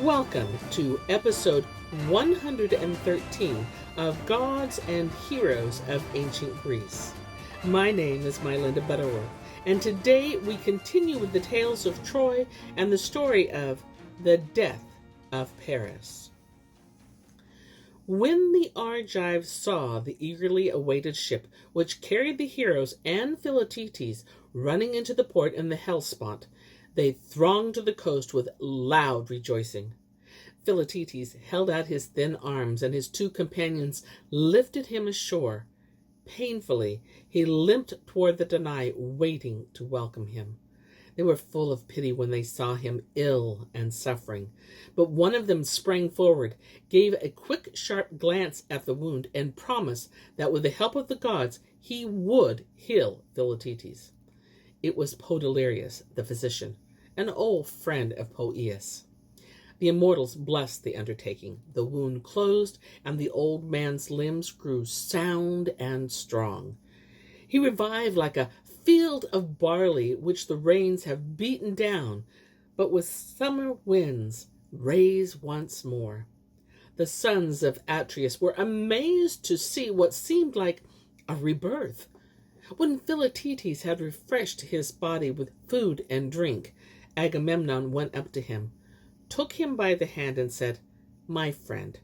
Welcome to episode 113 of Gods and Heroes of Ancient Greece. My name is MyLinda Butterworth, and today we continue with the tales of Troy and the story of the death of Paris. When the Argives saw the eagerly awaited ship which carried the heroes and Philoctetes running into the port in the Hellespont, they thronged to the coast with loud rejoicing. Philoctetes held out his thin arms, and his two companions lifted him ashore. Painfully, he limped toward the Danai, waiting to welcome him. They were full of pity when they saw him ill and suffering, but one of them sprang forward, gave a quick, sharp glance at the wound, and promised that with the help of the gods he would heal Philoctetes. It was Podalirius, the physician, an old friend of Poeas. The immortals blessed the undertaking. The wound closed, and the old man's limbs grew sound and strong. He revived like a field of barley which the rains have beaten down, but with summer winds raise once more. The sons of Atreus were amazed to see what seemed like a rebirth. When Philoctetes had refreshed his body with food and drink, Agamemnon went up to him, took him by the hand, and said, "My friend,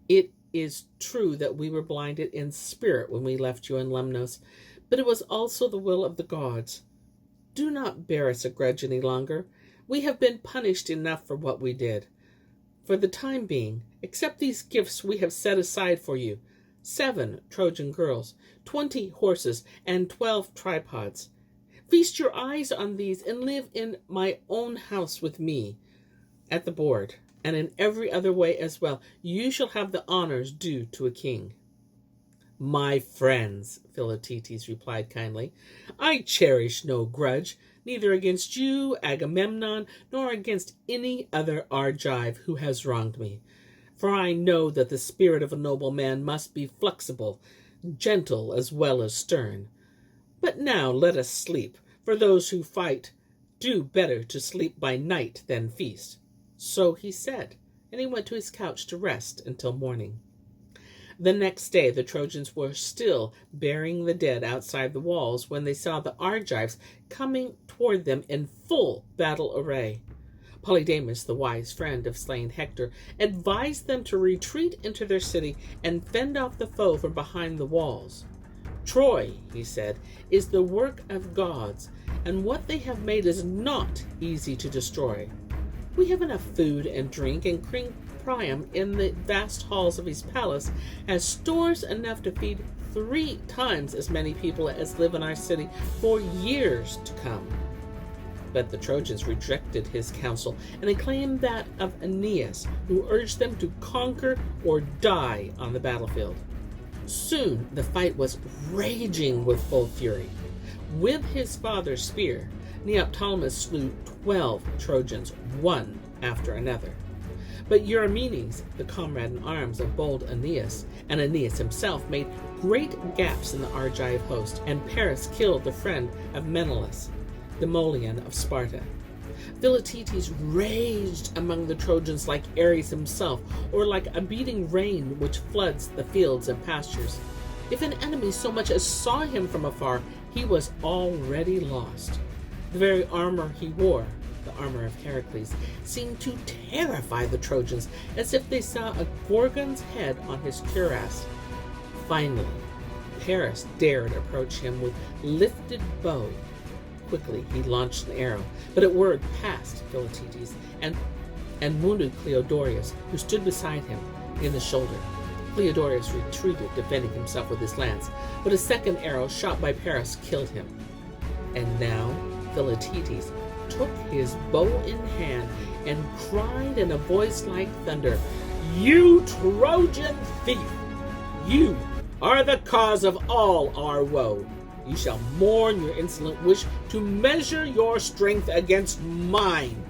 it is true that we were blinded in spirit when we left you in Lemnos, but it was also the will of the gods. Do not bear us a grudge any longer. We have been punished enough for what we did. For the time being, accept these gifts we have set aside for you: 7 Trojan girls, 20 horses, and 12 tripods. Feast your eyes on these and live in my own house with me. At the board, and in every other way as well, you shall have the honors due to a king." "My friends," Philoctetes replied kindly, "I cherish no grudge, neither against you, Agamemnon, nor against any other Argive who has wronged me. For I know that the spirit of a noble man must be flexible, gentle as well as stern. But now let us sleep, for those who fight do better to sleep by night than feast." So he said, and he went to his couch to rest until morning. The next day the Trojans were still burying the dead outside the walls when they saw the Argives coming toward them in full battle array. Polydamas, the wise friend of slain Hector, advised them to retreat into their city and fend off the foe from behind the walls. "Troy," he said, "is the work of gods, and what they have made is not easy to destroy. We have enough food and drink, and King Priam in the vast halls of his palace has stores enough to feed 3 times as many people as live in our city for years to come." But the Trojans rejected his counsel, and they claimed that of Aeneas, who urged them to conquer or die on the battlefield. Soon the fight was raging with full fury. With his father's spear, Neoptolemus slew 12 Trojans, one after another. But Eurymenes, the comrade in arms of bold Aeneas, and Aeneas himself, made great gaps in the Argive host, and Paris killed the friend of Menelaus, the Molian of Sparta. Philoctetes raged among the Trojans like Ares himself, or like a beating rain which floods the fields and pastures. If an enemy so much as saw him from afar, he was already lost. The very armor he wore, the armor of Heracles, seemed to terrify the Trojans, as if they saw a Gorgon's head on his cuirass. Finally, Paris dared approach him with lifted bow. Quickly he launched an arrow, but it whirred past Philoctetes and wounded Cleodorus, who stood beside him, in the shoulder. Cleodorus retreated, defending himself with his lance, but a second arrow shot by Paris killed him. And now Philoctetes took his bow in hand and cried in a voice like thunder, "You Trojan thief! You are the cause of all our woe. You shall mourn your insolent wish to measure your strength against mine.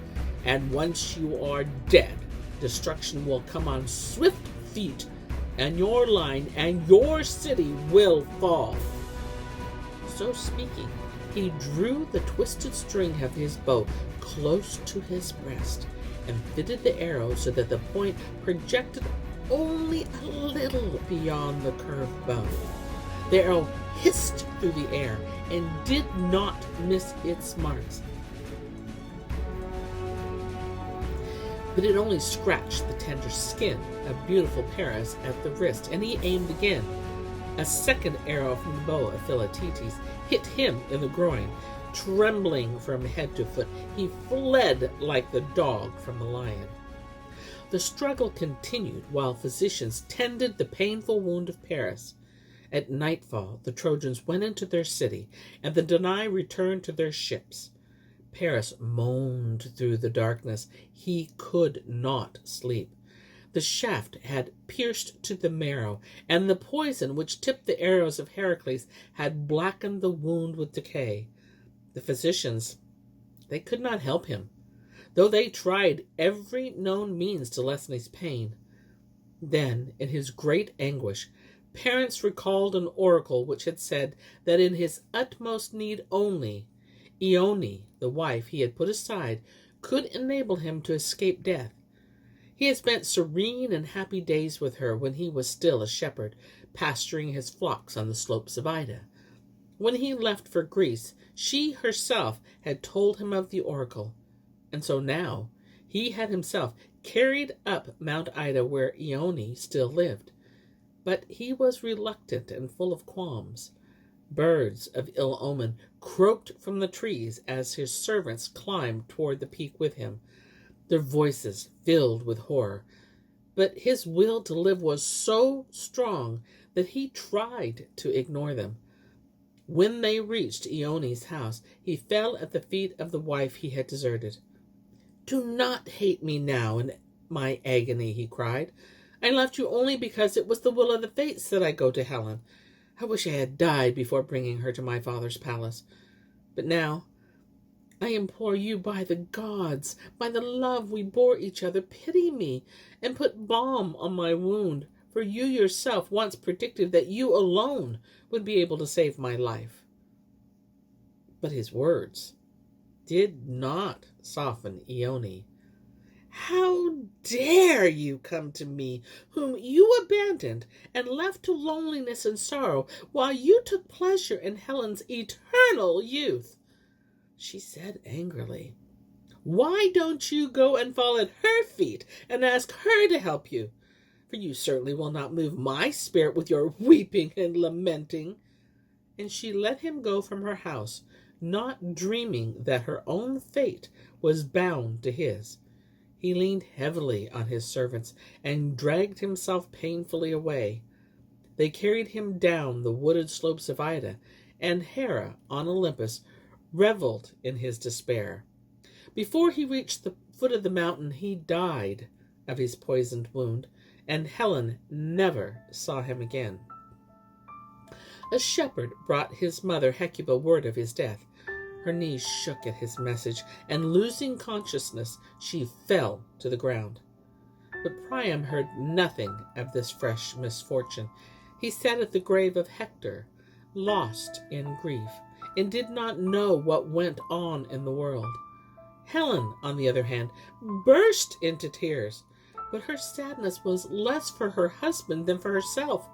And once you are dead, destruction will come on swift feet, and your line and your city will fall." So speaking, he drew the twisted string of his bow close to his breast and fitted the arrow so that the point projected only a little beyond the curved bow. The arrow hissed through the air and did not miss its marks, but it only scratched the tender skin of beautiful Paris at the wrist, and he aimed again. A second arrow from the bow of Philoctetes hit him in the groin. Trembling from head to foot, he fled like the dog from the lion. The struggle continued while physicians tended the painful wound of Paris. At nightfall, the Trojans went into their city, and the Danai returned to their ships. Paris moaned through the darkness. He could not sleep. The shaft had pierced to the marrow, and the poison which tipped the arrows of Heracles had blackened the wound with decay. The physicians, they could not help him, though they tried every known means to lessen his pain. Then, in his great anguish, Paris recalled an oracle which had said that in his utmost need only, Ione, the wife he had put aside, could enable him to escape death. He had spent serene and happy days with her when he was still a shepherd, pasturing his flocks on the slopes of Ida. When he left for Greece, she herself had told him of the oracle, and so now he had himself carried up Mount Ida where Ione still lived. But he was reluctant and full of qualms. Birds of ill omen croaked from the trees as his servants climbed toward the peak with him, their voices filled with horror. But his will to live was so strong that he tried to ignore them. When they reached Ione's house, he fell at the feet of the wife he had deserted. "Do not hate me now in my agony," he cried. "I left you only because it was the will of the fates that I go to Helen. I wish I had died before bringing her to my father's palace. But now, I implore you by the gods, by the love we bore each other, pity me and put balm on my wound, for you yourself once predicted that you alone would be able to save my life." But his words did not soften Ione. "How dare you come to me, whom you abandoned and left to loneliness and sorrow, while you took pleasure in Helen's eternal youth?" She said angrily. "Why don't you go and fall at her feet and ask her to help you? For you certainly will not move my spirit with your weeping and lamenting." And she let him go from her house, not dreaming that her own fate was bound to his. He leaned heavily on his servants and dragged himself painfully away. They carried him down the wooded slopes of Ida, and Hera, on Olympus, reveled in his despair. Before he reached the foot of the mountain, he died of his poisoned wound, and Helen never saw him again. A shepherd brought his mother Hecuba word of his death. Her knees shook at his message, and losing consciousness, she fell to the ground. But Priam heard nothing of this fresh misfortune. He sat at the grave of Hector, lost in grief, and did not know what went on in the world. Helen, on the other hand, burst into tears, but her sadness was less for her husband than for herself,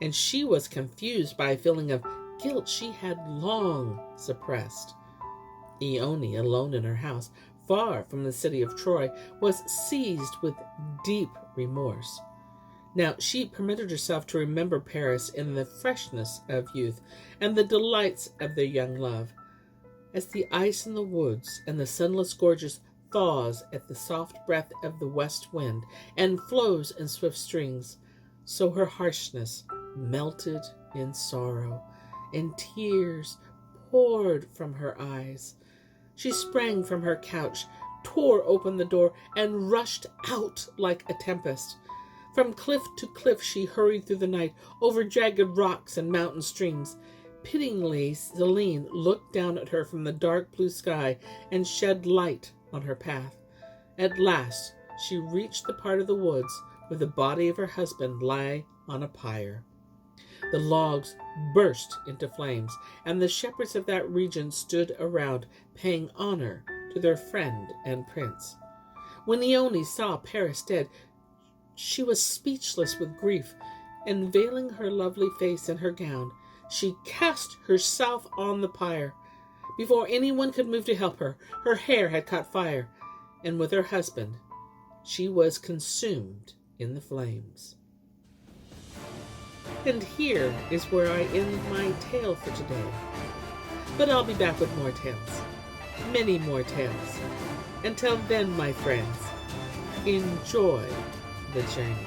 and she was confused by a feeling of guilt she had long suppressed. Ione, alone in her house, far from the city of Troy, was seized with deep remorse. Now she permitted herself to remember Paris in the freshness of youth and the delights of their young love. As the ice in the woods and the sunless gorges thaws at the soft breath of the west wind and flows in swift streams, so her harshness melted in sorrow, and tears poured from her eyes. She sprang from her couch, tore open the door, and rushed out like a tempest. From cliff to cliff she hurried through the night, over jagged rocks and mountain streams. Pityingly, Selene looked down at her from the dark blue sky and shed light on her path. At last she reached the part of the woods where the body of her husband lay on a pyre. The logs burst into flames, and the shepherds of that region stood around, paying honor to their friend and prince. When Ione saw Paris dead, she was speechless with grief, and veiling her lovely face in her gown, she cast herself on the pyre. Before anyone could move to help her, her hair had caught fire, and with her husband, she was consumed in the flames. And here is where I end my tale for today. But I'll be back with more tales. Many more tales. Until then, my friends, enjoy the journey.